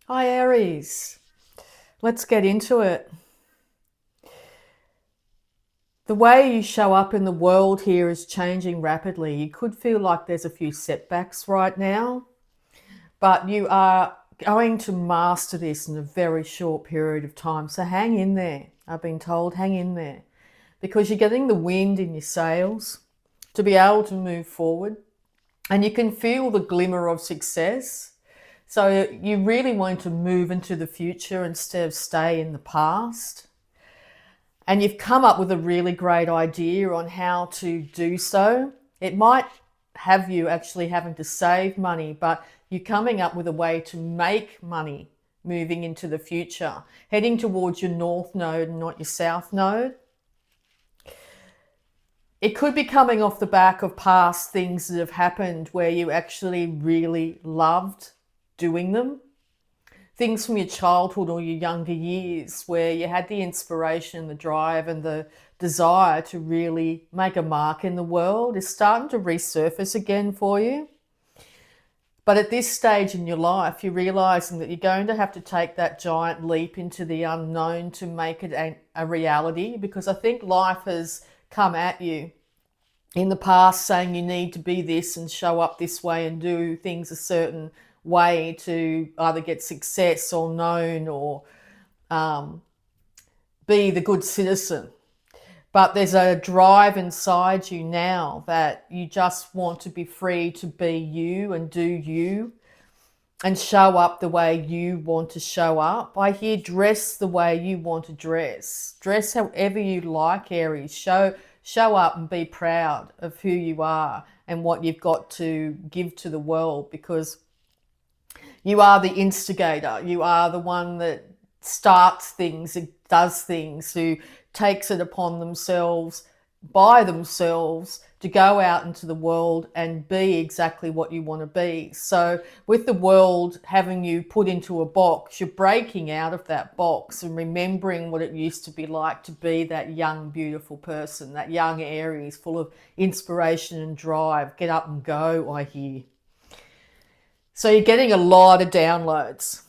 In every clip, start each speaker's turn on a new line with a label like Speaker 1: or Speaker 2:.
Speaker 1: Hi Aries, let's get into it. The way you show up in the world here is changing rapidly. You could feel like there's a few setbacks right now, but you are going to master this in a very short period of time. So hang in there. I've been told hang in there because you're getting the wind in your sails to be able to move forward, and you can feel the glimmer of success. So you really want to move into the future instead of stay in the past. And you've come up with a really great idea on how to do so. It might have you actually having to save money, but you're coming up with a way to make money moving into the future, heading towards your north node and not your south node. It could be coming off the back of past things that have happened where you actually really loved doing them. Things from your childhood or your younger years where you had the inspiration, the drive, and the desire to really make a mark in the world is starting to resurface again for you. But at this stage in your life, you're realizing that you're going to have to take that giant leap into the unknown to make it a reality, because I think life has come at you in the past saying you need to be this and show up this way and do things a certain way to either get success or known or um, be the good citizen. But there's a drive inside you now that you just want to be free to be you and do you and show up the way you want to show up. I hear dress the way you want to dress. Dress however you like, Aries. Show up and be proud of who you are and what you've got to give to the world, because you are the instigator. You are the one that starts things, does things, who takes it upon themselves, by themselves, to go out into the world and be exactly what you want to be. So with the world having you put into a box, you're breaking out of that box and remembering what it used to be like to be that young, beautiful person, that young Aries full of inspiration and drive. Get up and go, I hear. So you're getting a lot of downloads.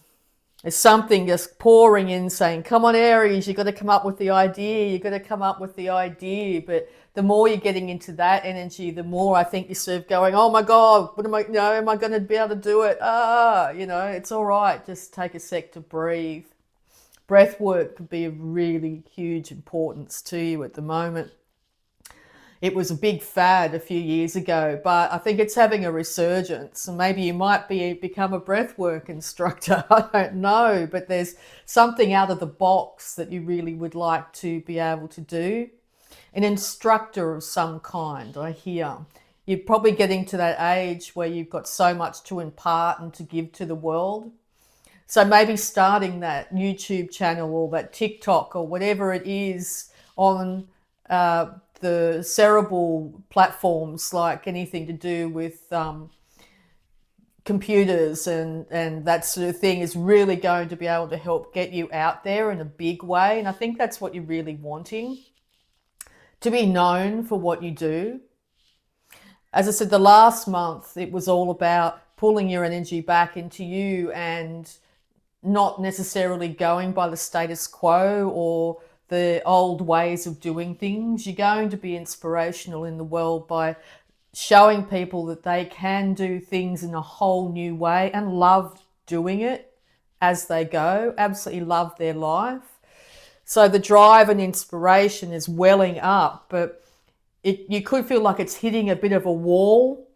Speaker 1: There's something just pouring in saying, come on, Aries, you've got to come up with the idea. You've got to come up with the idea. But the more you're getting into that energy, the more I think you're sort of going, oh my God, what am I, am I going to be able to do it? It's all right. Just take a sec to breathe. Breath work could be of really huge importance to you at the moment. It was a big fad a few years ago, but I think it's having a resurgence. And maybe you might become a breathwork instructor. I don't know, but there's something out of the box that you really would like to be able to do. An instructor of some kind, I hear. You're probably getting to that age where you've got so much to impart and to give to the world. So maybe starting that YouTube channel or that TikTok or whatever it is on the cerebral platforms, like anything to do with computers and that sort of thing, is really going to be able to help get you out there in a big way. And I think that's what you're really wanting, to be known for what you do. As I said, the last month, it was all about pulling your energy back into you and not necessarily going by the status quo or the old ways of doing things. You're going to be inspirational in the world by showing people that they can do things in a whole new way and love doing it as they go, absolutely love their life. So the drive and inspiration is welling up, but you could feel like it's hitting a bit of a wall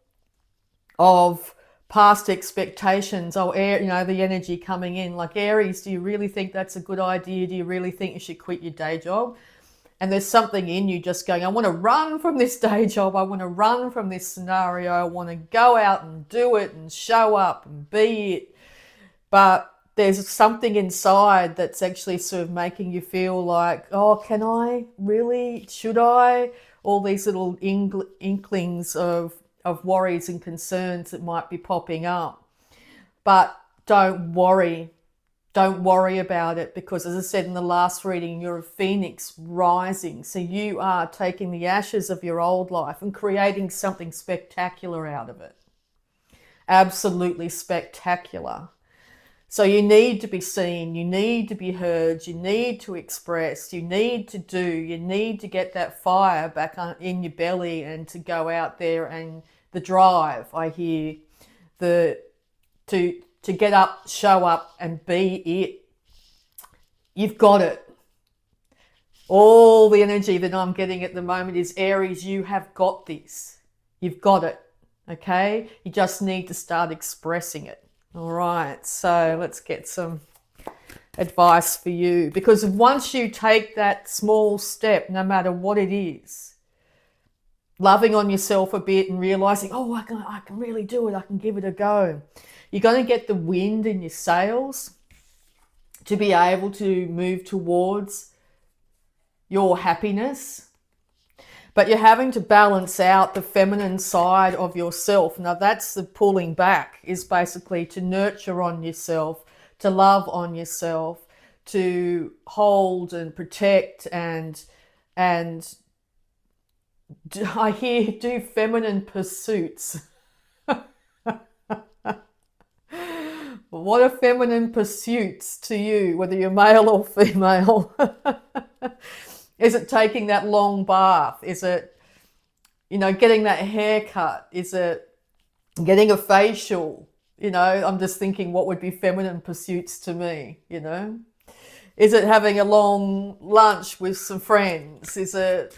Speaker 1: of past expectations. Oh, the energy coming in, like, Aries, do you really think that's a good idea? Do you really think you should quit your day job? And there's something in you just going, I want to run from this day job. I want to run from this scenario. I want to go out and do it and show up and be it. But there's something inside that's actually sort of making you feel like, oh, can I really? Should I? All these little inklings of worries and concerns that might be popping up. But don't worry. Don't worry about it, because as I said in the last reading, you're a phoenix rising. So you are taking the ashes of your old life and creating something spectacular out of it. Absolutely spectacular. So you need to be seen, you need to be heard, you need to express, you need to do, you need to get that fire back in your belly and to go out there, and the drive, I hear, to get up, show up and be it. You've got it. All the energy that I'm getting at the moment is, Aries, you have got this. You've got it, okay? You just need to start expressing it. All right, so let's get some advice for you. Because once you take that small step, no matter what it is, loving on yourself a bit and realizing, oh, I can really do it, I can give it a go, you're going to get the wind in your sails to be able to move towards your happiness. But you're having to balance out the feminine side of yourself. Now that's the pulling back, is basically to nurture on yourself, to love on yourself, to hold and protect and I hear do feminine pursuits. What are feminine pursuits to you, whether you're male or female? Is it taking that long bath? Is it, getting that haircut? Is it getting a facial? I'm just thinking what would be feminine pursuits to me, Is it having a long lunch with some friends? Is it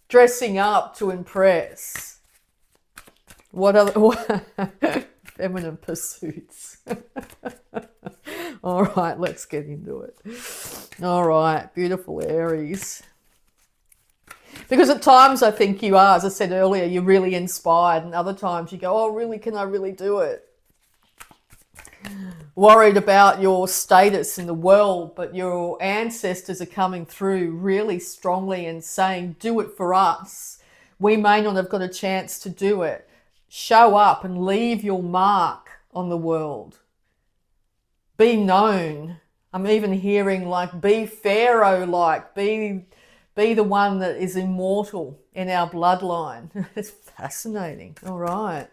Speaker 1: dressing up to impress? What other feminine pursuits? All right, let's get into it. All right, beautiful Aries. Because at times I think you are, as I said earlier, you're really inspired, and other times you go, oh, really, can I really do it? Worried about your status in the world, but your ancestors are coming through really strongly and saying, do it for us. We may not have got a chance to do it. Show up and leave your mark on the world. Be known. I'm even hearing be Pharaoh-like, be the one that is immortal in our bloodline. It's fascinating. All right.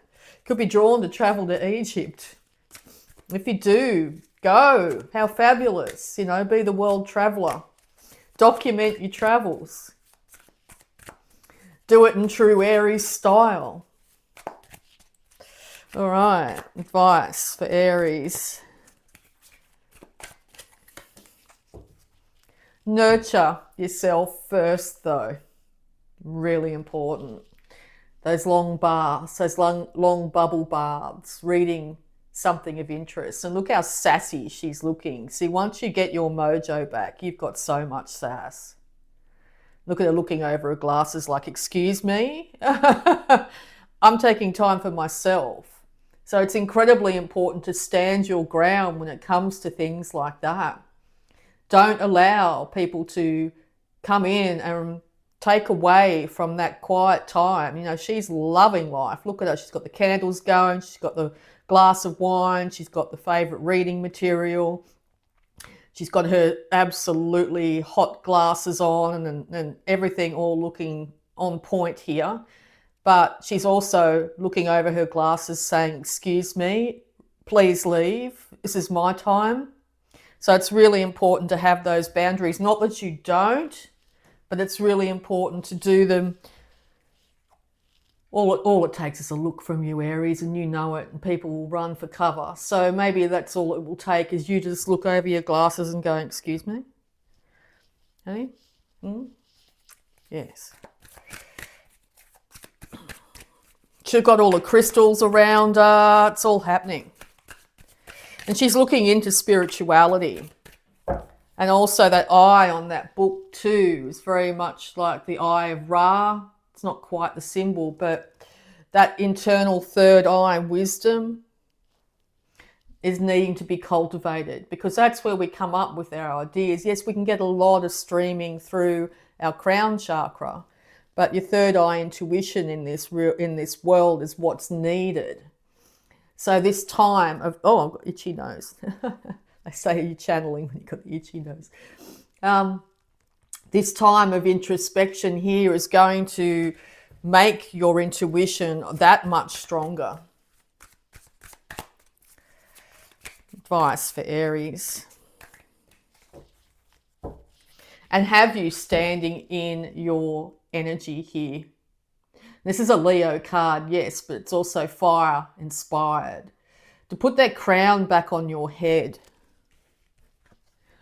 Speaker 1: Could be drawn to travel to Egypt. If you do, go. How fabulous. Be the world traveller. Document your travels. Do it in true Aries style. All right. Advice for Aries. Nurture yourself first, though. Really important. Those long baths, those long bubble baths, reading something of interest. And look how sassy she's looking. See, once you get your mojo back, you've got so much sass. Look at her looking over her glasses like, excuse me? I'm taking time for myself. So it's incredibly important to stand your ground when it comes to things like that. Don't allow people to come in and take away from that quiet time. She's loving life. Look at her. She's got the candles going. She's got the glass of wine. She's got the favourite reading material. She's got her absolutely hot glasses on and everything all looking on point here. But she's also looking over her glasses saying, excuse me, please leave. This is my time. So it's really important to have those boundaries. Not that you don't, but it's really important to do them. All it takes is a look from you, Aries, and you know it, and people will run for cover. So maybe that's all it will take, is you just look over your glasses and go, excuse me? Hey? Yes. She's got all the crystals around her. It's all happening. And she's looking into spirituality. And also that eye on that book too is very much like the eye of Ra. It's not quite the symbol, but that internal third eye wisdom is needing to be cultivated, because that's where we come up with our ideas. Yes, we can get a lot of streaming through our crown chakra, but your third eye intuition in this world is what's needed. So this time of, oh, I've got itchy nose. I say you're channeling when you've got the itchy nose. This time of introspection here is going to make your intuition that much stronger. Advice for Aries. And have you standing in your energy here. This is a Leo card, yes, but it's also fire inspired. To put that crown back on your head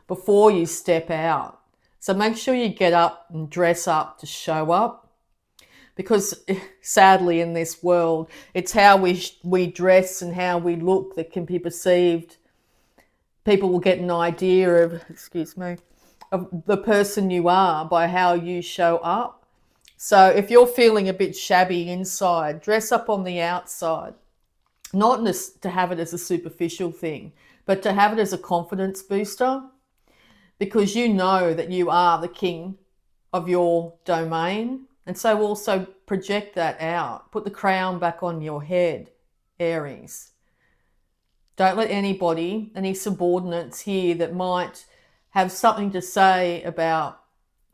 Speaker 1: before you step out. So make sure you get up and dress up to show up. Because sadly in this world, it's how we dress and how we look that can be perceived. People will get an idea of, of the person you are by how you show up. So if you're feeling a bit shabby inside, dress up on the outside. Not to have it as a superficial thing, but to have it as a confidence booster, because you know that you are the king of your domain. And so also project that out. Put the crown back on your head, Aries. Don't let anybody, any subordinates here that might have something to say about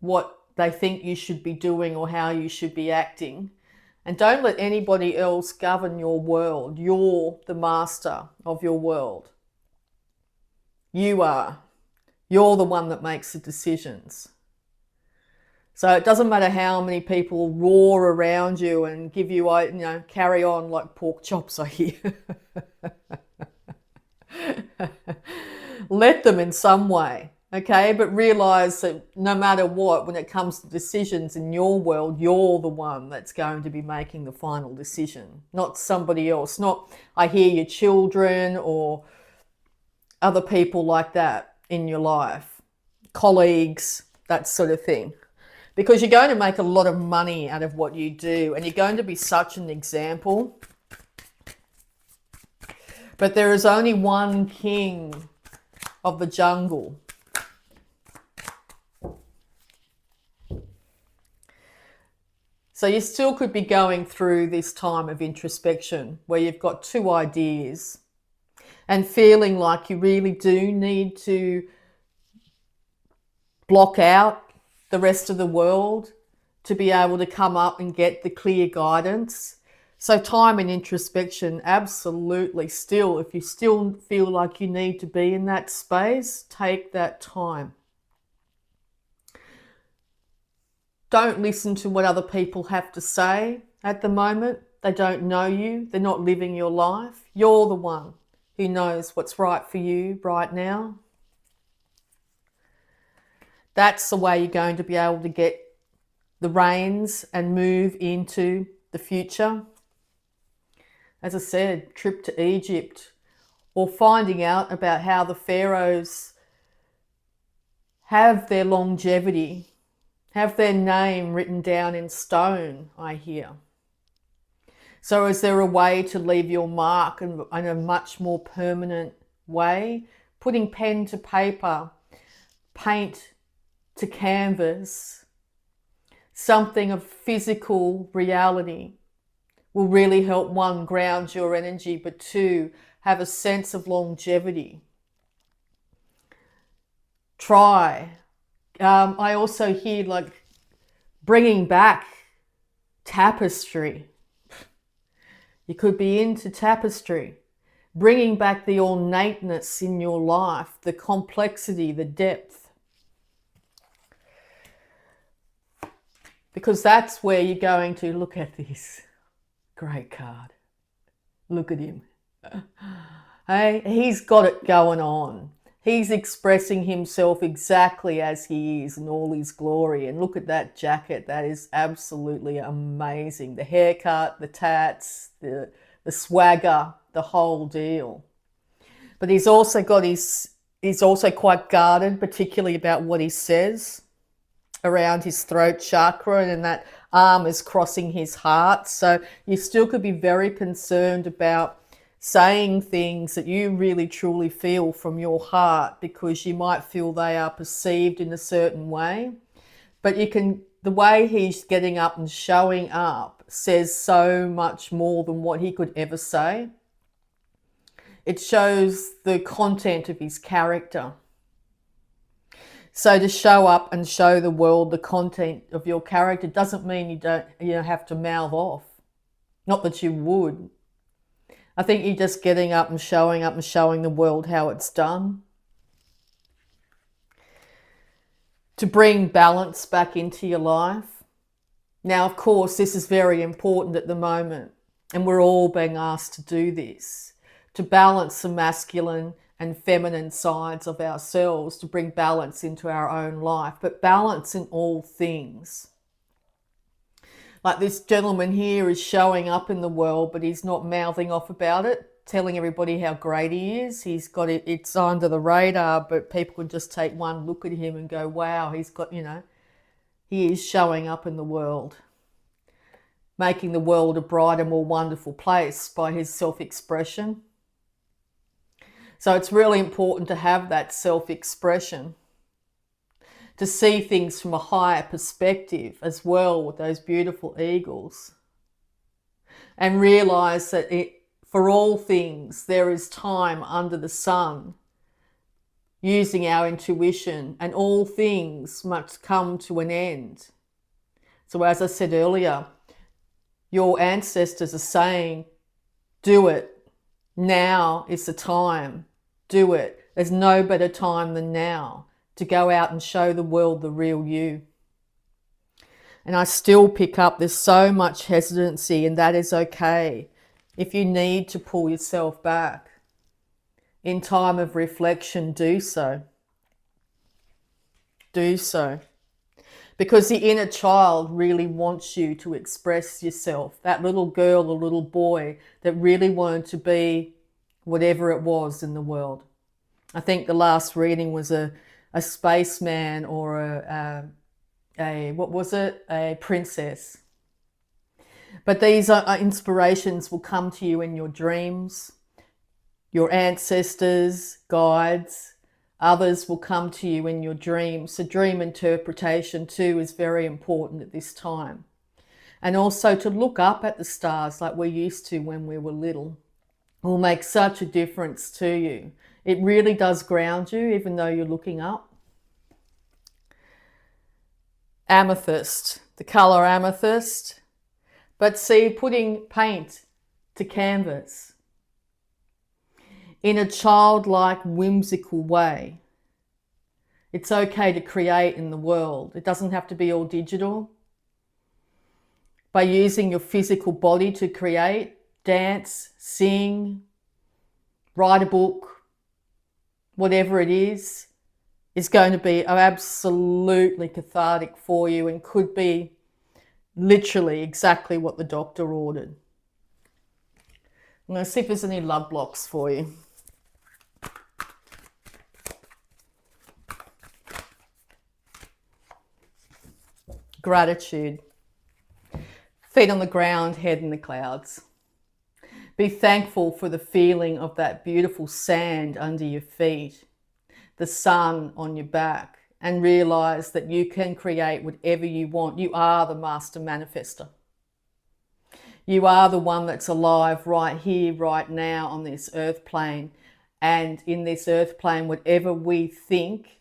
Speaker 1: what they think you should be doing or how you should be acting. And don't let anybody else govern your world. You're the master of your world. You are. You're the one that makes the decisions. So it doesn't matter how many people roar around you and give you, carry on like pork chops, I hear. Let them in some way, okay? But realize that no matter what, when it comes to decisions in your world, you're the one that's going to be making the final decision, not somebody else. Not, I hear, your children or other people like that in your life, colleagues, that sort of thing. Because you're going to make a lot of money out of what you do, and you're going to be such an example. But there is only one king of the jungle. So you still could be going through this time of introspection where you've got two ideas and feeling like you really do need to block out the rest of the world to be able to come up and get the clear guidance. So time and introspection, absolutely. Still, if you still feel like you need to be in that space, take that time. Don't listen to what other people have to say at the moment. They don't know you. They're not living your life. You're the one who knows what's right for you right now. That's the way you're going to be able to get the reins and move into the future. As I said, trip to Egypt, or finding out about how the pharaohs have their longevity, have their name written down in stone, I hear. So is there a way to leave your mark in a much more permanent way? Putting pen to paper, paint to canvas, something of physical reality will really help, one, ground your energy, but two, have a sense of longevity. Try. I also hear like bringing back tapestry. You could be into tapestry, bringing back the ornateness in your life, the complexity, the depth. Because that's where you're going to look at this. Great card. Look at him. Hey, he's got it going on. He's expressing himself exactly as he is in all his glory. And look at that jacket. That is absolutely amazing. The haircut, the tats, the swagger, the whole deal. But he's also quite guarded, particularly about what he says, around his throat chakra, and that arm is crossing his heart. So you still could be very concerned about saying things that you really truly feel from your heart, because you might feel they are perceived in a certain way. But the way he's getting up and showing up says so much more than what he could ever say. It shows the content of his character. So to show up and show the world the content of your character doesn't mean you don't have to mouth off. Not that you would. I think you're just getting up and showing the world how it's done. To bring balance back into your life. Now, of course, this is very important at the moment, and we're all being asked to do this, to balance the masculine and feminine sides of ourselves, to bring balance into our own life, but balance in all things. Like this gentleman here is showing up in the world, but he's not mouthing off about it, telling everybody how great he is. He's got it, it's under the radar, but people can just take one look at him and go, wow, he's got, he is showing up in the world, making the world a brighter, more wonderful place by his self-expression. So it's really important to have that self-expression, to see things from a higher perspective as well with those beautiful eagles, and realize that for all things there is time under the sun, using our intuition, and all things must come to an end. So as I said earlier, your ancestors are saying, do it. Now is the time. Do it. There's no better time than now to go out and show the world the real you. And I still pick up there's so much hesitancy, and that is okay. If you need to pull yourself back in time of reflection, do so. Do so. Because the inner child really wants you to express yourself. That little girl or little boy that really wanted to be whatever it was in the world. I think the last reading was a spaceman or a princess. But these inspirations will come to you in your dreams. Your ancestors, guides, others will come to you in your dreams. So dream interpretation too is very important at this time. And also to look up at the stars like we used to when we were little will make such a difference to you. It really does ground you even though you're looking up. Amethyst, the color amethyst. But see, putting paint to canvas in a childlike, whimsical way. It's okay to create in the world. It doesn't have to be all digital. By using your physical body to create, dance, sing, write a book, whatever it is going to be absolutely cathartic for you and could be literally exactly what the doctor ordered. I'm going to see if there's any love blocks for you. Gratitude. Feet on the ground, head in the clouds. Be thankful for the feeling of that beautiful sand under your feet, the sun on your back, and realize that you can create whatever you want. You are the master manifester. You are the one that's alive right here, right now on this earth plane. And in this earth plane, whatever we think,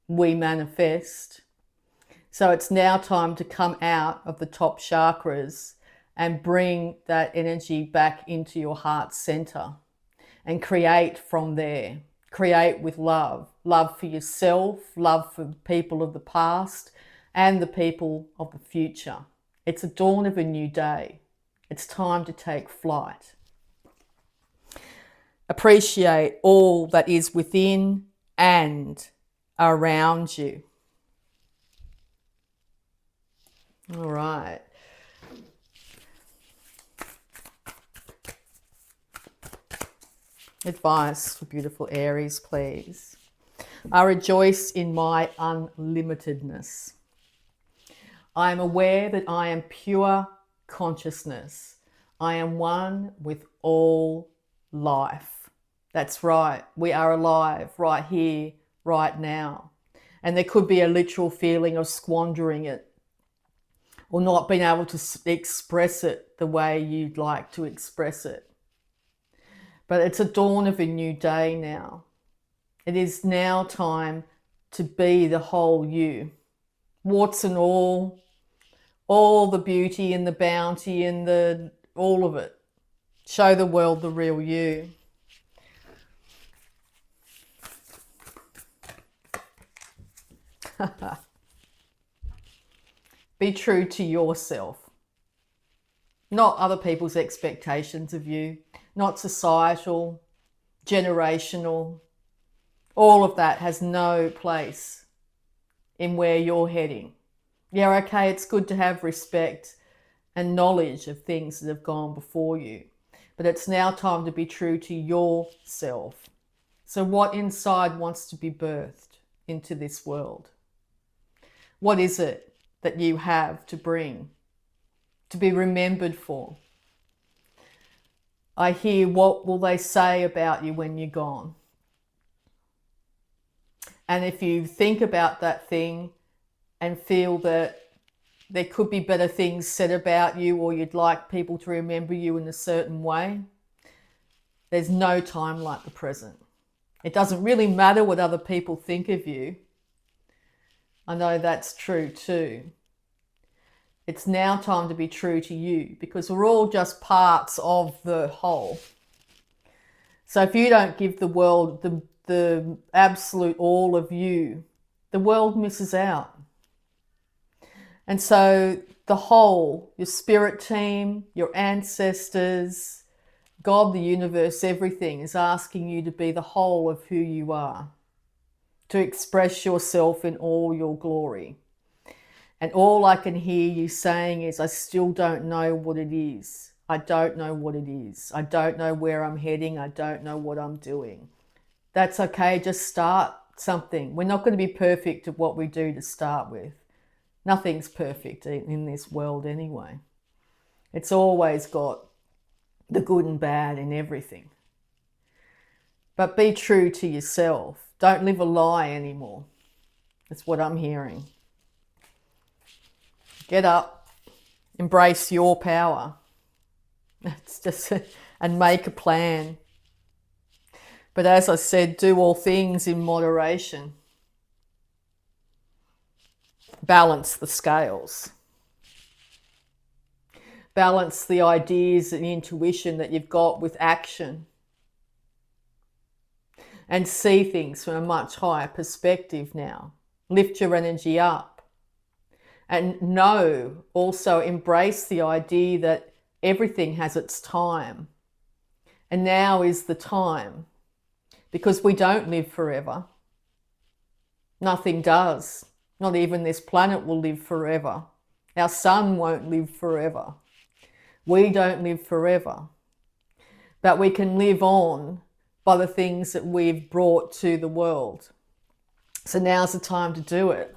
Speaker 1: we manifest. So it's now time to come out of the top chakras and bring that energy back into your heart center and create from there. Create with love. Love for yourself, love for people of the past and the people of the future. It's a dawn of a new day. It's time to take flight. Appreciate all that is within and around you. All right. Advice for beautiful Aries, please. I rejoice in my unlimitedness. I am aware that I am pure consciousness. I am one with all life. That's right. We are alive right here, right now. And there could be a literal feeling of squandering it or not being able to express it the way you'd like to express it. But it's a dawn of a new day now. It is now time to be the whole you. Warts and all the beauty and the bounty and all of it. Show the world the real you. Be true to yourself. Not other people's expectations of you. Not societal, generational. All of that has no place in where you're heading. Yeah, okay, it's good to have respect and knowledge of things that have gone before you. But it's now time to be true to yourself. So what inside wants to be birthed into this world? What is it that you have to bring, to be remembered for? I hear, what will they say about you when you're gone? And if you think about that thing and feel that there could be better things said about you, or you'd like people to remember you in a certain way, there's no time like the present. It doesn't really matter what other people think of you. I know that's true too. It's now time to be true to you, because we're all just parts of the whole. So if you don't give the world the absolute all of you, the world misses out. And so the whole, your spirit team, your ancestors, God, the universe, everything is asking you to be the whole of who you are, to express yourself in all your glory. And all I can hear you saying is, I still don't know what it is. I don't know what it is. I don't know where I'm heading. I don't know what I'm doing. That's okay. Just start something. We're not going to be perfect at what we do to start with. Nothing's perfect in this world anyway. It's always got the good and bad in everything. But be true to yourself. Don't live a lie anymore. That's what I'm hearing. Get up, embrace your power. It's just, and make a plan. But as I said, do all things in moderation. Balance the scales. Balance the ideas and intuition that you've got with action. And see things from a much higher perspective now. Lift your energy up. And know, also embrace the idea that everything has its time. And now is the time. Because we don't live forever. Nothing does. Not even this planet will live forever. Our sun won't live forever. We don't live forever. But we can live on by the things that we've brought to the world. So now's the time to do it.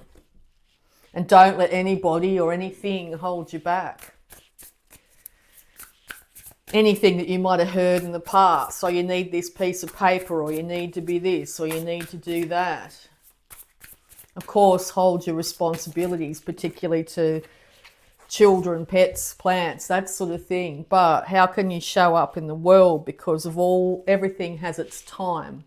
Speaker 1: And don't let anybody or anything hold you back. Anything that you might have heard in the past, or you need this piece of paper, or you need to be this, or you need to do that. Of course, hold your responsibilities, particularly to children, pets, plants, that sort of thing. But how can you show up in the world? Because of everything has its time.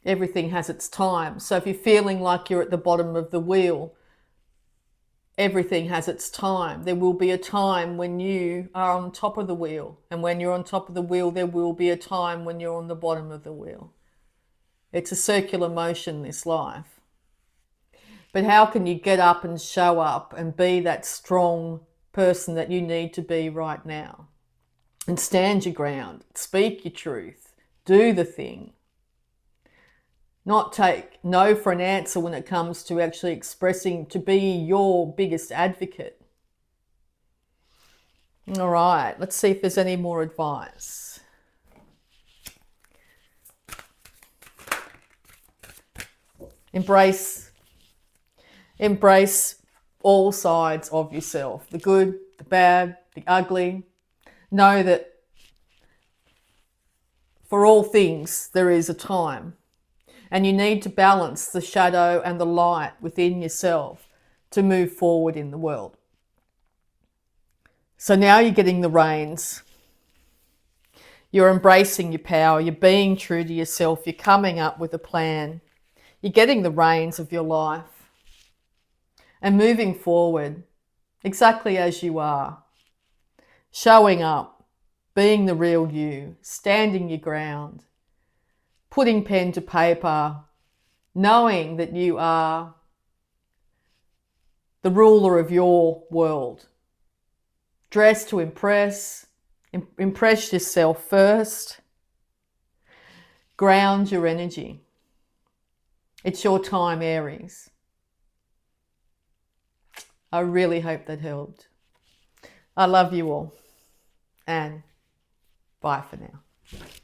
Speaker 1: Everything has its time. So if you're feeling like you're at the bottom of the wheel, everything has its time. There will be a time when you are on top of the wheel. And when you're on top of the wheel, there will be a time when you're on the bottom of the wheel. It's a circular motion, this life. But how can you get up and show up and be that strong person that you need to be right now? And stand your ground, speak your truth, do the thing. Not take no for an answer when it comes to actually expressing, to be your biggest advocate. All right, let's see if there's any more advice. Embrace all sides of yourself, the good, the bad, the ugly. Know that for all things there is a time, and you need to balance the shadow and the light within yourself to move forward in the world. So now you're getting the reins. You're embracing your power. You're being true to yourself. You're coming up with a plan. You're getting the reins of your life and moving forward. exactly as you are, showing up, being the real you, standing your ground, putting pen to paper, knowing that you are the ruler of your world. Dress to impress, impress yourself first, ground your energy. It's your time, Aries. I really hope that helped. I love you all, and bye for now.